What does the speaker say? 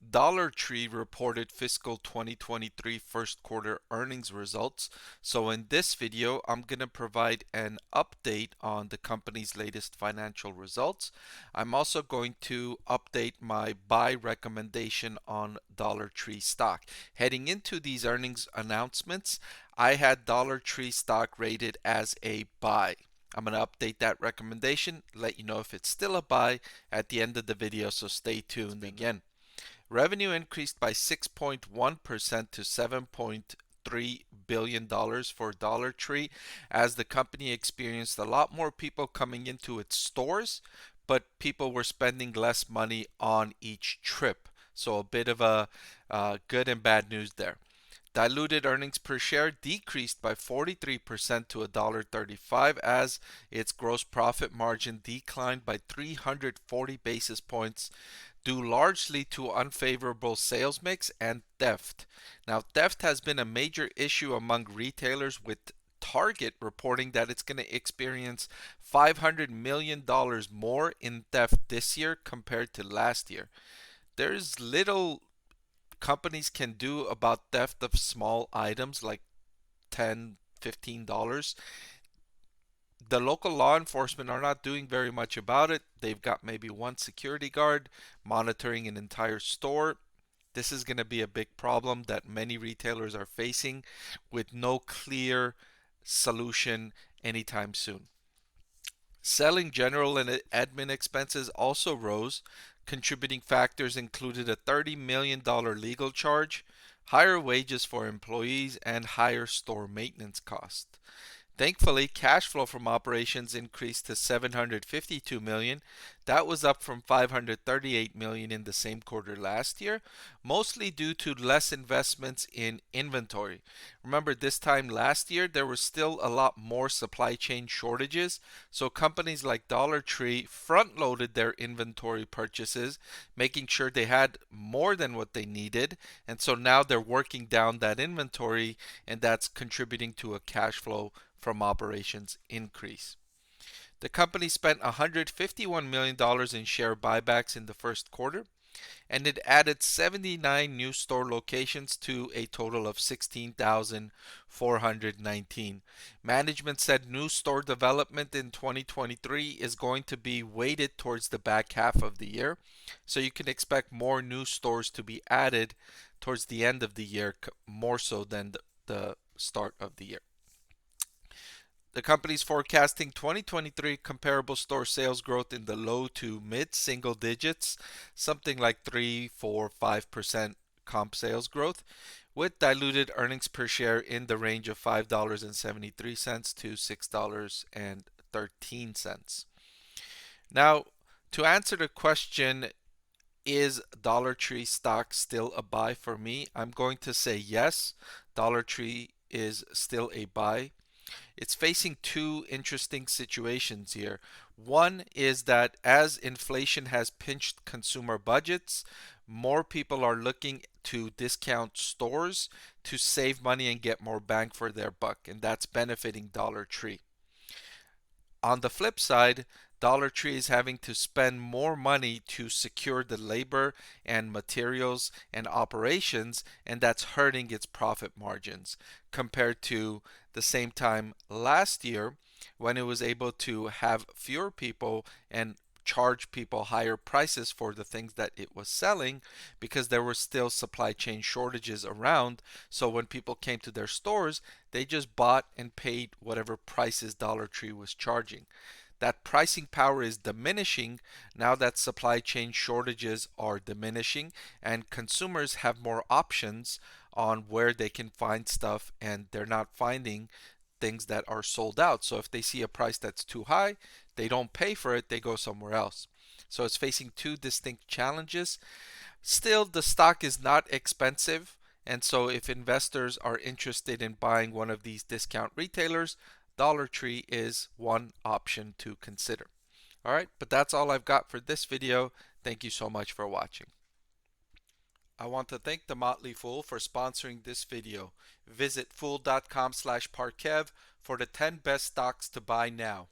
Dollar Tree reported fiscal 2023 first quarter earnings results. So in this video, I'm going to provide an update on the company's latest financial results. I'm also going to update my buy recommendation on Dollar Tree stock. Heading into these earnings announcements, I had Dollar Tree stock rated as a buy. I'm going to update that recommendation, let you know if it's still a buy at the end of the video, so stay tuned again. Revenue increased by 6.1% to $7.3 billion for Dollar Tree as the company experienced a lot more people coming into its stores, but people were spending less money on each trip. So a bit of a good and bad news there. Diluted earnings per share decreased by 43% to $1.35 as its gross profit margin declined by 340 basis points due largely to unfavorable sales mix and theft. Now, theft has been a major issue among retailers, with Target reporting that it's going to experience $500 million more in theft this year compared to last year. There's little companies can do about theft of small items like $10, $15. The local law enforcement are not doing very much about it. They've got maybe one security guard monitoring an entire store. This is going to be a big problem that many retailers are facing with no clear solution anytime soon. Selling, general, and admin expenses also rose. Contributing factors included a $30 million legal charge, higher wages for employees, and higher store maintenance costs. Thankfully, cash flow from operations increased to $752 million. That was up from $538 million in the same quarter last year, mostly due to less investments in inventory. Remember, this time last year, there was still a lot more supply chain shortages, so companies like Dollar Tree front loaded their inventory purchases, making sure they had more than what they needed, and so now they're working down that inventory, and that's contributing to a cash flow from operations increase. The company spent $151 million in share buybacks in the first quarter, and it added 79 new store locations to a total of 16,419. Management said new store development in 2023 is going to be weighted towards the back half of the year, so you can expect more new stores to be added towards the end of the year, more so than the start of the year. The company's forecasting 2023 comparable store sales growth in the low to mid single digits, something like 3, 4, 5% comp sales growth, with diluted earnings per share in the range of $5.73 to $6.13. Now, to answer the question, is Dollar Tree stock still a buy for me? I'm going to say yes. Dollar Tree is still a buy. It's facing two interesting situations here. One is that as inflation has pinched consumer budgets, more people are looking to discount stores to save money and get more bang for their buck, and that's benefiting Dollar Tree. On the flip side, Dollar Tree is having to spend more money to secure the labor and materials and operations, and that's hurting its profit margins compared to the same time last year when it was able to have fewer people and charge people higher prices for the things that it was selling because there were still supply chain shortages around. So when people came to their stores, they just bought and paid whatever prices Dollar Tree was charging. That pricing power is diminishing now that supply chain shortages are diminishing and consumers have more options on where they can find stuff, and they're not finding things that are sold out. So if they see a price that's too high, they don't pay for it, they go somewhere else. So it's facing two distinct challenges. Still, the stock is not expensive, and so if investors are interested in buying one of these discount retailers, Dollar Tree is one option to consider. All right, but that's all I've got for this video. Thank you so much for watching. I want to thank the Motley Fool for sponsoring this video. Visit fool.com/Parkev for the 10 best stocks to buy now.